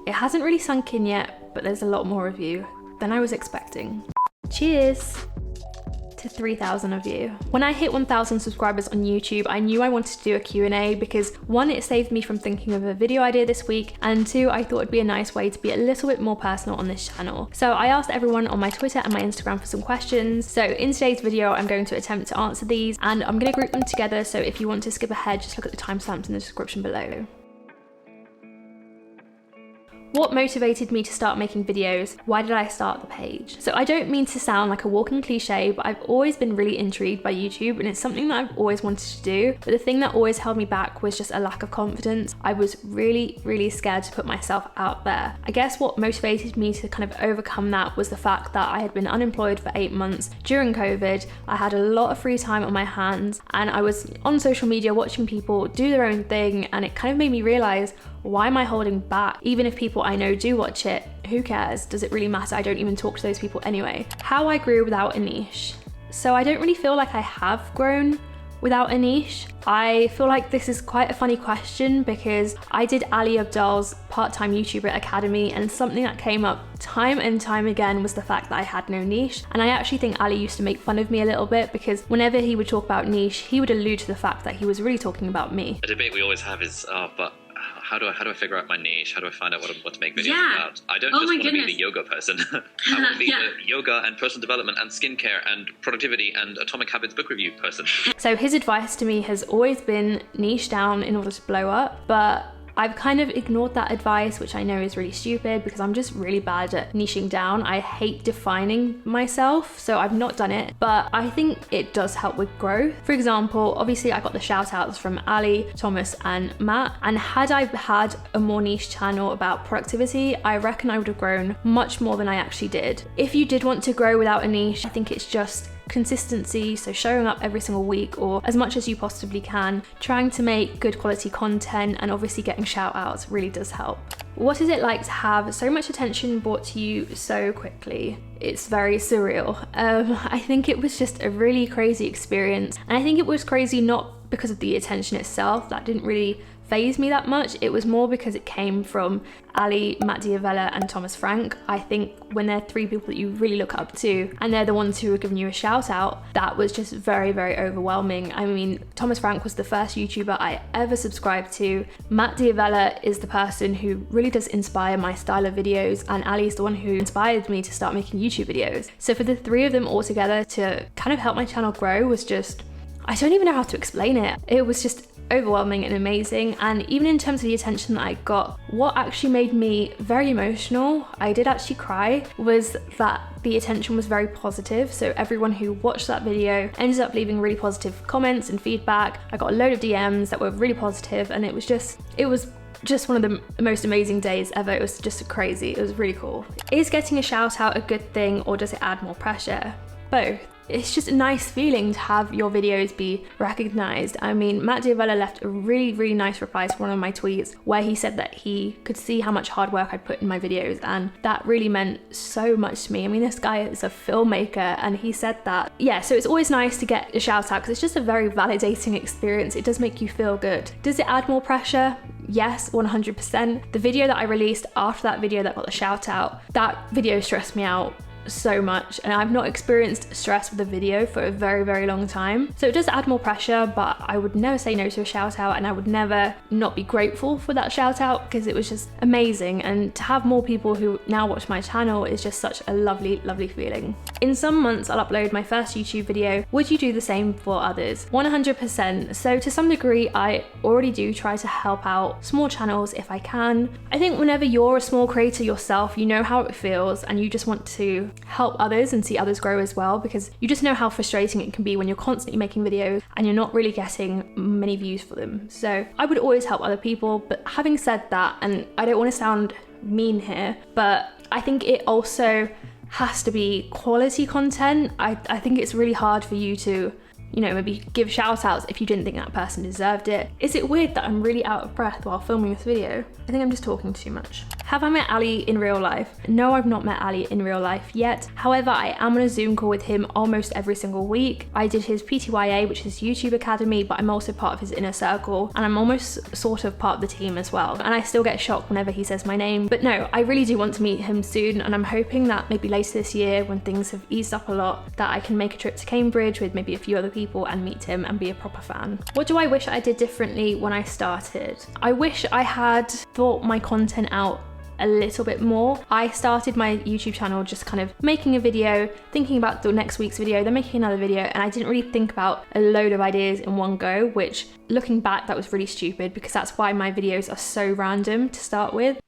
It hasn't really sunk in yet, but there's a lot more of you than I was expecting. Cheers to 3,000 of you. When I hit 1,000 subscribers on YouTube, I knew I wanted to do a Q&A because one, it saved me from thinking of a video idea this week, and two, I thought it'd be a nice way to be a little bit more personal on this channel. So I asked everyone on my Twitter and my Instagram for some questions. So in today's video, I'm going to attempt to answer these, and I'm going to group them together. So if you want to skip ahead, just look at the timestamps in the description below. What motivated me to start making videos? Why did I start the page? So I don't mean to sound like a walking cliche, but I've always been really intrigued by YouTube, and it's something that I've always wanted to do. But the thing that always held me back was just a lack of confidence. I was really scared to put myself out there. I guess what motivated me to kind of overcome that was the fact that I had been unemployed for 8 months during COVID. I had a lot of free time on my hands, and I was on social media watching people do their own thing, and it kind of made me realize, why am I holding back? Even if people I know do watch it, who cares? Does it really matter? I don't even talk to those people anyway. How I grew without a niche. So I don't really feel like I have grown without a niche. I feel like this is quite a funny question because I did Ali Abdaal's part-time YouTuber Academy, and something that came up time and time again was the fact that I had no niche. And I actually think Ali used to make fun of me a little bit because whenever he would talk about niche, he would allude to the fact that he was really talking about me. A debate we always have is, but how do I figure out my niche? How do I find out what to make videos about? I don't just want to be the yoga person. I want to be the yoga and personal development and skincare and productivity and Atomic Habits book review person. So his advice to me has always been niche down in order to blow up, but I've kind of ignored that advice, which I know is really stupid because I'm just really bad at niching down. I hate defining myself, so I've not done it, but I think it does help with growth. For example, obviously I got the shout outs from Ali, Thomas and Matt, and had I had a more niche channel about productivity, I reckon I would have grown much more than I actually did. If you did want to grow without a niche, I think it's just consistency, so showing up every single week or as much as you possibly can, trying to make good quality content, and obviously getting shout outs really does help. What is it like to have so much attention brought to you so quickly? It's very surreal. I think it was just a really crazy experience, and I think it was crazy not because of the attention itself, that didn't really faze me that much. It was more because it came from Ali, Matt Diavella and Thomas Frank. I think when they're three people that you really look up to and they're the ones who are giving you a shout out, that was just very overwhelming. I mean, Thomas Frank was the first YouTuber I ever subscribed to. Matt Diavella is the person who really does inspire my style of videos, and Ali is the one who inspired me to start making YouTube videos. So for the three of them all together to kind of help my channel grow was just, I don't even know how to explain it. It was just overwhelming and amazing. And even in terms of the attention that I got, what actually made me very emotional, I did actually cry, was that the attention was very positive. So everyone who watched that video ended up leaving really positive comments and feedback. I got a load of DMs that were really positive, and it was just one of the most amazing days ever. It was just crazy. It was really cool. Is getting a shout out a good thing, or does it add more pressure? Both. It's just a nice feeling to have your videos be recognized. I mean, Matt Diavella left a really nice reply to one of my tweets where he said that he could see how much hard work I'd put in my videos, and that really meant so much to me. I mean, this guy is a filmmaker and he said that. Yeah, so it's always nice to get a shout out because it's just a very validating experience. It does make you feel good. Does it add more pressure? Yes, 100%. The video that I released after that video that got the shout out, that video stressed me out so much, and I've not experienced stress with a video for a very long time. So it does add more pressure, but I would never say no to a shout out, and I would never not be grateful for that shout out because it was just amazing. And to have more people who now watch my channel is just such a lovely feeling. In some months I'll upload my first YouTube video. Would you do the same for others? 100%. So to some degree I already do try to help out small channels if I can. I think whenever you're a small creator yourself, you know how it feels, and you just want to help others and see others grow as well, because you just know how frustrating it can be when you're constantly making videos and you're not really getting many views for them. So I would always help other people, but having said that, and I don't want to sound mean here, but I think it also has to be quality content. I think it's really hard for you to you know, maybe give shout outs if you didn't think that person deserved it. Is it weird that I'm really out of breath while filming this video? I think I'm just talking too much. Have I met Ali in real life? No, I've not met Ali in real life yet. However, I am on a Zoom call with him almost every single week. I did his PTYA, which is YouTube Academy, but I'm also part of his inner circle, and I'm almost sort of part of the team as well. And I still get shocked whenever he says my name. But no, I really do want to meet him soon, and I'm hoping that maybe later this year, when things have eased up a lot, that I can make a trip to Cambridge with maybe a few other people and meet him and be a proper fan. What do I wish I did differently when I started? I wish I had thought my content out a little bit more. I started my YouTube channel just kind of making a video, thinking about the next week's video, then making another video, and I didn't really think about a load of ideas in one go, which looking back, that was really stupid because that's why my videos are so random to start with.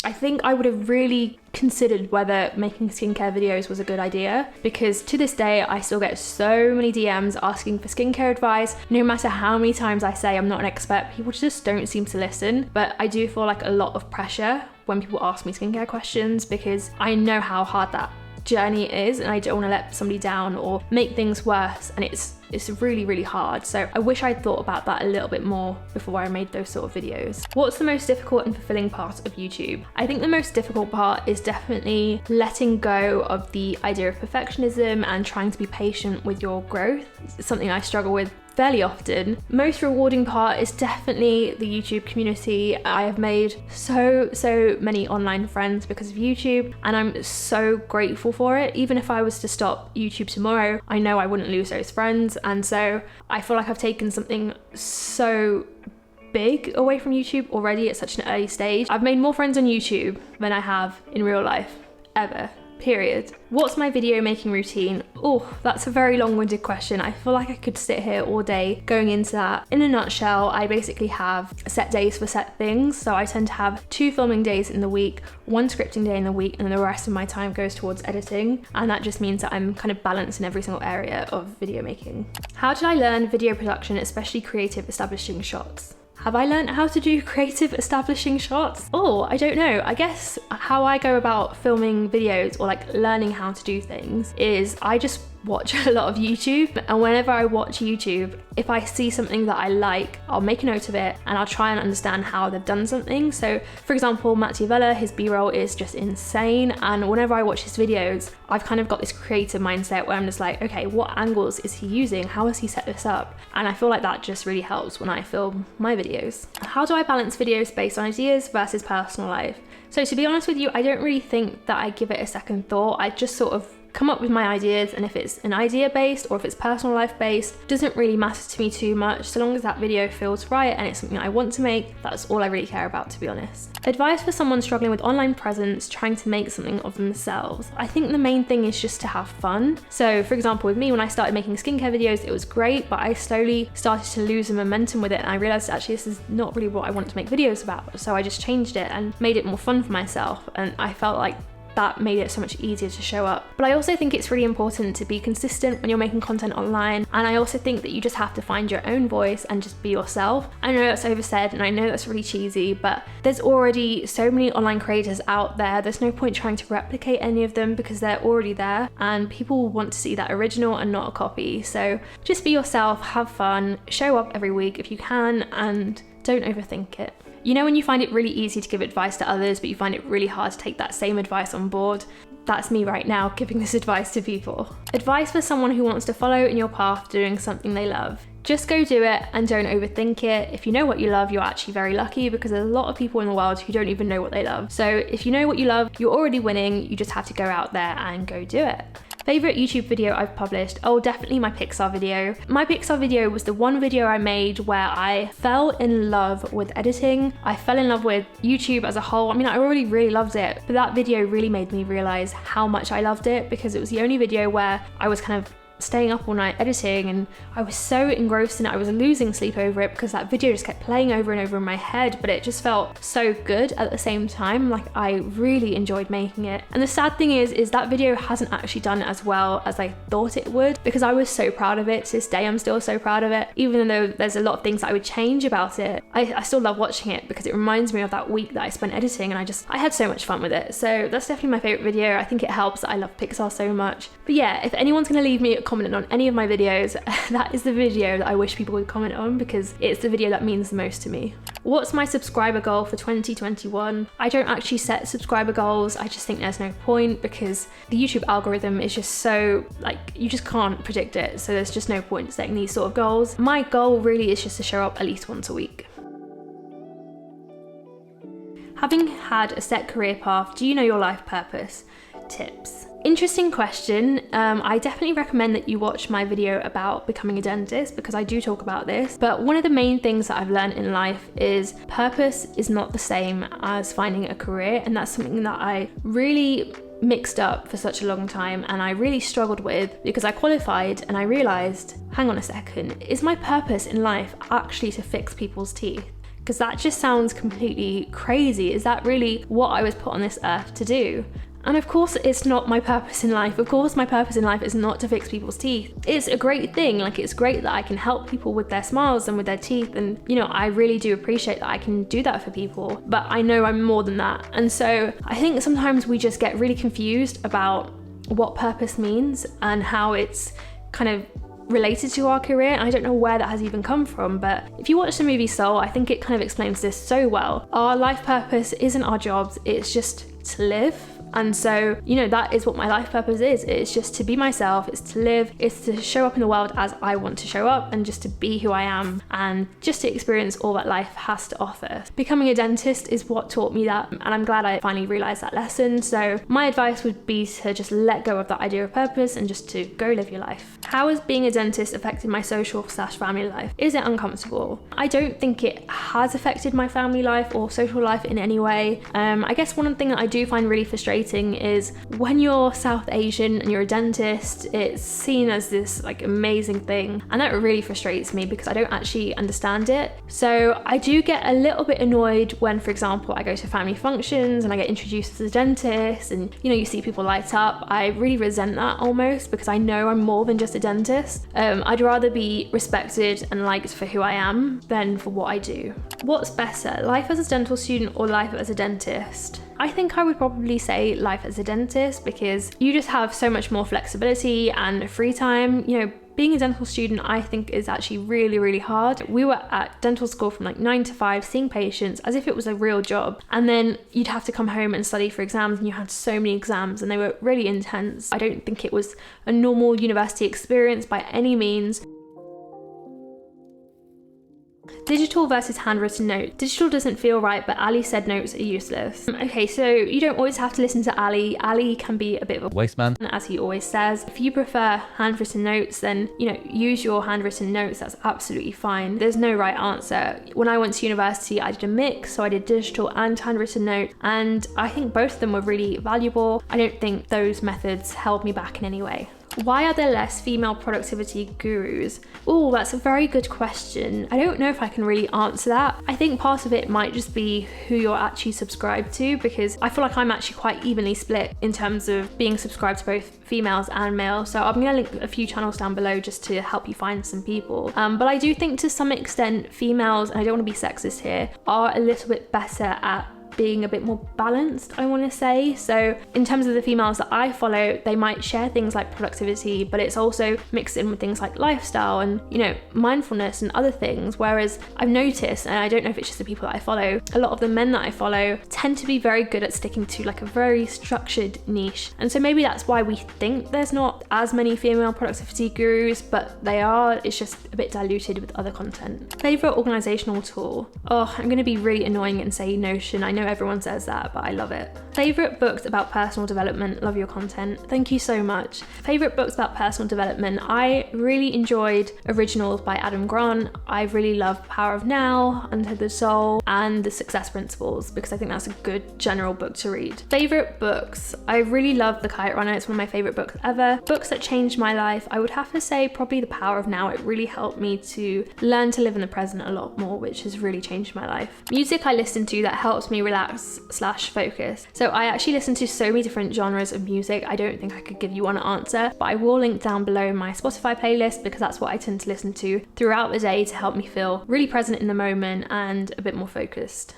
I think I would have really considered whether making skincare videos was a good idea, because to this day I still get so many DMs asking for skincare advice. No matter how many times I say I'm not an expert, people just don't seem to listen. But I do feel like a lot of pressure when people ask me skincare questions, because I know how hard that journey is and I don't want to let somebody down or make things worse, and it's really, really hard. So I wish I'd thought about that a little bit more before I made those sort of videos. What's the most difficult and fulfilling part of YouTube? I think the most difficult part is definitely letting go of the idea of perfectionism and trying to be patient with your growth. It's something I struggle with fairly often. Most rewarding part is definitely the YouTube community. I have made so many online friends because of YouTube, and I'm so grateful for it. Even if I was to stop YouTube tomorrow, I know I wouldn't lose those friends, and so I feel like I've taken something so big away from YouTube already at such an early stage. I've made more friends on YouTube than I have in real life, ever. Period. What's my video making routine? Oh, that's a very long-winded question. I feel like I could sit here all day going into that. In a nutshell, I basically have set days for set things. So I tend to have 2 filming days in the week, 1 scripting day in the week, and then the rest of my time goes towards editing. And that just means that I'm kind of balanced in every single area of video making. How did I learn video production, especially creative establishing shots? Have I learned how to do creative establishing shots? Oh, I don't know. I guess how I go about filming videos or like learning how to do things is I just watch a lot of YouTube, and whenever I watch YouTube, if I see something that I like, I'll make a note of it and I'll try and understand how they've done something. So for example, Mattia, his B-roll is just insane, and whenever I watch his videos, I've kind of got this creative mindset where I'm just like, okay, what angles is he using? How has he set this up? And I feel like that just really helps when I film my videos. How do I balance videos based on ideas versus personal life? So to be honest with you, I don't really think that I give it a second thought. I just sort of come up with my ideas, and if it's an idea based or if it's personal life based, doesn't really matter to me too much. So long as that video feels right and it's something I want to make, that's all I really care about, to be honest. Advice for someone struggling with online presence, trying to make something of themselves. I think the main thing is just to have fun. So for example, with me, when I started making skincare videos, it was great, but I slowly started to lose the momentum with it, and I realized actually this is not really what I want to make videos about. So I just changed it and made it more fun for myself, and I felt like that made it so much easier to show up. But I also think it's really important to be consistent when you're making content online, and I also think that you just have to find your own voice and just be yourself. I know that's oversaid and I know that's really cheesy, but there's already so many online creators out there. There's no point trying to replicate any of them because they're already there, and people want to see that original and not a copy. So just be yourself, have fun, show up every week if you can, and don't overthink it. You know when you find it really easy to give advice to others, but you find it really hard to take that same advice on board? That's me right now, giving this advice to people. Advice for someone who wants to follow in your path doing something they love. Just go do it and don't overthink it. If you know what you love, you're actually very lucky, because there's a lot of people in the world who don't even know what they love. So if you know what you love, you're already winning. You just have to go out there and go do it. Favorite YouTube video I've published? Oh, definitely my Pixar video. My Pixar video was the one video I made where I fell in love with editing. I fell in love with YouTube as a whole. I mean, I already really loved it, but that video really made me realize how much I loved it, because it was the only video where I was kind of staying up all night editing, and I was so engrossed in it. I was losing sleep over it because that video just kept playing over and over in my head, but it just felt so good at the same time. Like, I really enjoyed making it. And the sad thing is that video hasn't actually done as well as I thought it would, because I was so proud of it. To this day, I'm still so proud of it. Even though there's a lot of things that I would change about it, I still love watching it because it reminds me of that week that I spent editing, and I had so much fun with it. So that's definitely my favorite video. I think it helps that I love Pixar so much. But yeah, if anyone's gonna leave me a commented on any of my videos, that is the video that I wish people would comment on, because it's the video that means the most to me. What's my subscriber goal for 2021? I don't actually set subscriber goals. I just think there's no point, because the YouTube algorithm is just so, like, you just can't predict it. So there's just no point setting these sort of goals. My goal really is just to show up at least once a week. Having had a set career path, do you know your life purpose? Tips. Interesting question. I definitely recommend that you watch my video about becoming a dentist, because I do talk about this. But one of the main things that I've learned in life is purpose is not the same as finding a career, and that's something that I really mixed up for such a long time, and I really struggled with, because I qualified and I realized, hang on a second, is my purpose in life actually to fix people's teeth? Because that just sounds completely crazy. Is that really what I was put on this earth to do? And of course it's not my purpose in life. Of course my purpose in life is not to fix people's teeth. It's a great thing, like it's great that I can help people with their smiles and with their teeth, and you know, I really do appreciate that I can do that for people, but I know I'm more than that. And so I think sometimes we just get really confused about what purpose means and how it's kind of related to our career. And I don't know where that has even come from, but if you watch the movie Soul, I think it kind of explains this so well. Our life purpose isn't our jobs, it's just to live. And so, you know, that is what my life purpose is. It's just to be myself, it's to live, it's to show up in the world as I want to show up, and just to be who I am, and just to experience all that life has to offer. Becoming a dentist is what taught me that, and I'm glad I finally realized that lesson. So my advice would be to just let go of that idea of purpose and just to go live your life. How has being a dentist affected my social/family life? Is it uncomfortable? I don't think it has affected my family life or social life in any way. I guess one thing that I do find really frustrating is when you're South Asian and you're a dentist, it's seen as this like amazing thing, and that really frustrates me because I don't actually understand it. So I do get a little bit annoyed when, for example, I go to family functions and I get introduced as a dentist, and you know, you see people light up. I really resent that almost, because I know I'm more than just a dentist. I'd rather be respected and liked for who I am than for what I do. What's better, life as a dental student or life as a dentist? I think I would probably say life as a dentist, because you just have so much more flexibility and free time. You know, being a dental student, I think, is actually really, really hard. We were at dental school from like 9 to 5, seeing patients as if it was a real job. And then you'd have to come home and study for exams, and you had so many exams and they were really intense. I don't think it was a normal university experience by any means. Digital versus handwritten notes. Digital doesn't feel right, but Ali said notes are useless. Okay, so you don't always have to listen to Ali. Ali can be a bit of a waste man, as he always says. If you prefer handwritten notes, then, you know, use your handwritten notes. That's absolutely fine. There's no right answer. When I went to university, I did a mix, so I did digital and handwritten note, and I think both of them were really valuable. I don't think those methods held me back in any way. Why are there less female productivity gurus? Oh, that's a very good question. I don't know if I can really answer that. I think part of it might just be who you're actually subscribed to, because I feel like I'm actually quite evenly split in terms of being subscribed to both females and males. So I'm gonna link a few channels down below just to help you find some people. But I do think to some extent females, and I don't want to be sexist here, are a little bit better at being a bit more balanced, I want to say. So in terms of the females that I follow, they might share things like productivity, but it's also mixed in with things like lifestyle and, you know, mindfulness and other things. Whereas I've noticed, and I don't know if it's just the people that I follow, a lot of the men that I follow tend to be very good at sticking to like a very structured niche. And so maybe that's why we think there's not as many female productivity gurus, but they are. It's just a bit diluted with other content. Favorite organizational tool? Oh, I'm going to be really annoying and say Notion. I know everyone says that, but I love it. Favorite books about personal development? Love your content. Thank you so much. Favorite books about personal development? I really enjoyed Originals by Adam Grant. I really love Power of Now, Under the Soul, and The Success Principles, because I think that's a good general book to read. Favorite books? I really love The Kite Runner. It's one of my favorite books ever. Books that changed my life, I would have to say probably The Power of Now. It really helped me to learn to live in the present a lot more, which has really changed my life. Music I listen to that helps me relax/focus. So I actually listen to so many different genres of music. I don't think I could give you one answer, but I will link down below my Spotify playlist, because that's what I tend to listen to throughout the day to help me feel really present in the moment and a bit more focused.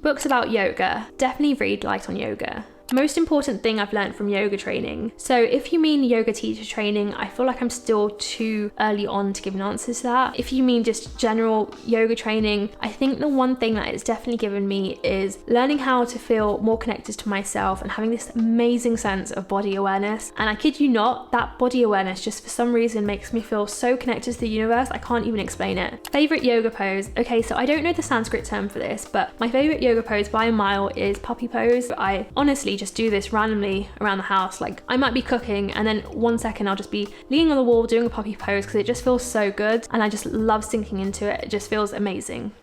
Books about yoga. Definitely read Light on Yoga. Most important thing I've learned from yoga training. So if you mean yoga teacher training, I feel like I'm still too early on to give an answer to that. If you mean just general yoga training, I think the one thing that it's definitely given me is learning how to feel more connected to myself and having this amazing sense of body awareness. And I kid you not, that body awareness just for some reason makes me feel so connected to the universe, I can't even explain it. Favorite yoga pose. Okay, so I don't know the Sanskrit term for this, but my favorite yoga pose by a mile is puppy pose. I honestly just do this randomly around the house. Like I might be cooking and then 1 second I'll just be leaning on the wall doing a puppy pose because it just feels so good and I just love sinking into it. It just feels amazing.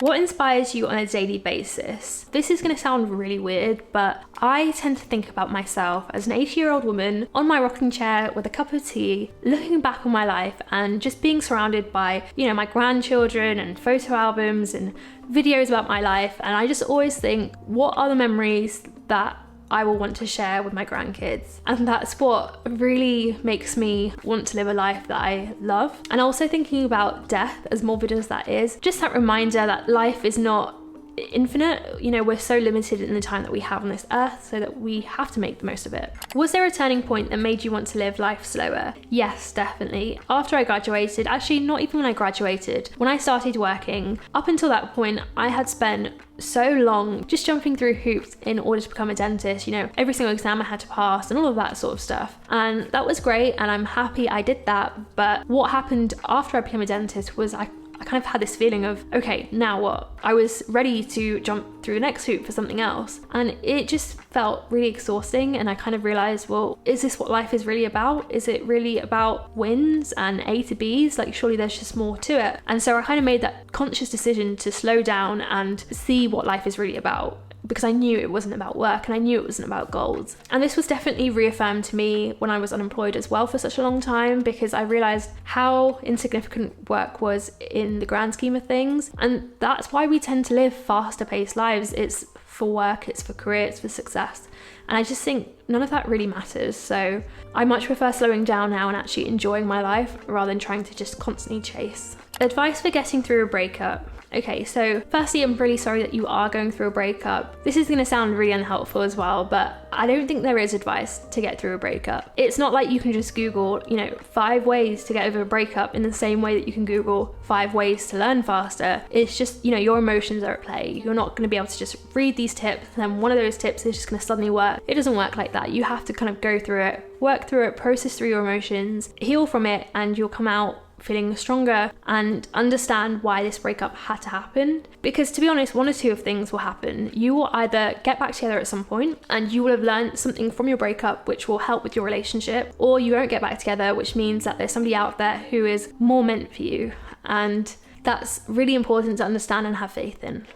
What inspires you on a daily basis? This is going to sound really weird, but I tend to think about myself as an 80-year-old woman on my rocking chair with a cup of tea, looking back on my life and just being surrounded by, you know, my grandchildren and photo albums and videos about my life. And I just always think, what are the memories that I will want to share with my grandkids? And that's what really makes me want to live a life that I love. And also thinking about death, as morbid as that is, just that reminder that life is not infinite. You know, we're so limited in the time that we have on this earth, so that we have to make the most of it. Was there a turning point that made you want to live life slower? Yes, definitely. After I graduated, actually not even when I graduated, when I started working, up until that point I had spent so long just jumping through hoops in order to become a dentist, you know, every single exam I had to pass and all of that sort of stuff. And that was great and I'm happy I did that. But what happened after I became a dentist was I kind of had this feeling of, okay, now what? I was ready to jump through the next hoop for something else. And it just felt really exhausting. And I kind of realized, well, is this what life is really about? Is it really about wins and A to Bs? Like, surely there's just more to it. And so I kind of made that conscious decision to slow down and see what life is really about, because I knew it wasn't about work and I knew it wasn't about goals. And this was definitely reaffirmed to me when I was unemployed as well for such a long time, because I realized how insignificant work was in the grand scheme of things. And that's why we tend to live faster paced lives. It's for work, it's for career, it's for success. And I just think none of that really matters. So I much prefer slowing down now and actually enjoying my life rather than trying to just constantly chase. Advice for getting through a breakup. Okay, so firstly, I'm really sorry that you are going through a breakup. This is going to sound really unhelpful as well, but I don't think there is advice to get through a breakup. It's not like you can just Google, 5 ways to get over a breakup in the same way that you can Google 5 ways to learn faster. It's just, your emotions are at play. You're not going to be able to just read these tips and then one of those tips is just going to suddenly work. It doesn't work like that. You have to kind of go through it, work through it, process through your emotions, heal from it, and you'll come out feeling stronger and understand why this breakup had to happen. Because to be honest, one or two of things will happen. You will either get back together at some point and you will have learned something from your breakup which will help with your relationship, or you won't get back together, which means that there's somebody out there who is more meant for you. And that's really important to understand and have faith in.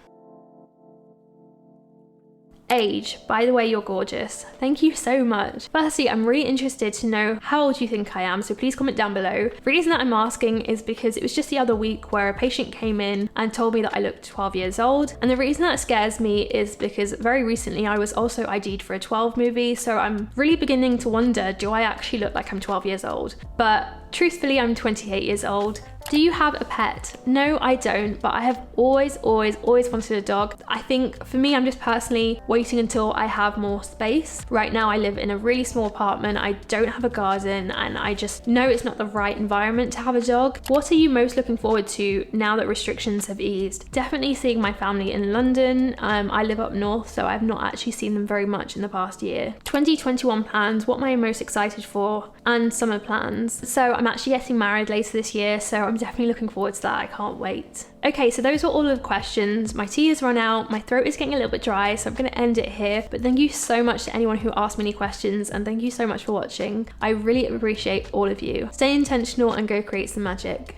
Age. By the way, you're gorgeous. Thank you so much. Firstly, I'm really interested to know how old you think I am, so please comment down below. The reason that I'm asking is because it was just the other week where a patient came in and told me that I looked 12 years old. And the reason that scares me is because very recently I was also ID'd for a 12 movie, so I'm really beginning to wonder, do I actually look like I'm 12 years old? But truthfully, I'm 28 years old. Do you have a pet? No, I don't, but I have always wanted a dog. I think for me, I'm just personally waiting until I have more space. Right now, I live in a really small apartment. I don't have a garden, and I just know it's not the right environment to have a dog. What are you most looking forward to now that restrictions have eased? Definitely seeing my family in London. I live up north, so I've not actually seen them very much in the past year. 2021 plans, what am I most excited for? And summer plans. So I'm actually getting married later this year, so I'm definitely looking forward to that. I can't wait. Okay, so those were all of the questions. My tea has run out, my throat is getting a little bit dry, so I'm going to end it here. But thank you so much to anyone who asked me any questions, and thank you so much for watching. I really appreciate all of you. Stay intentional and go create some magic.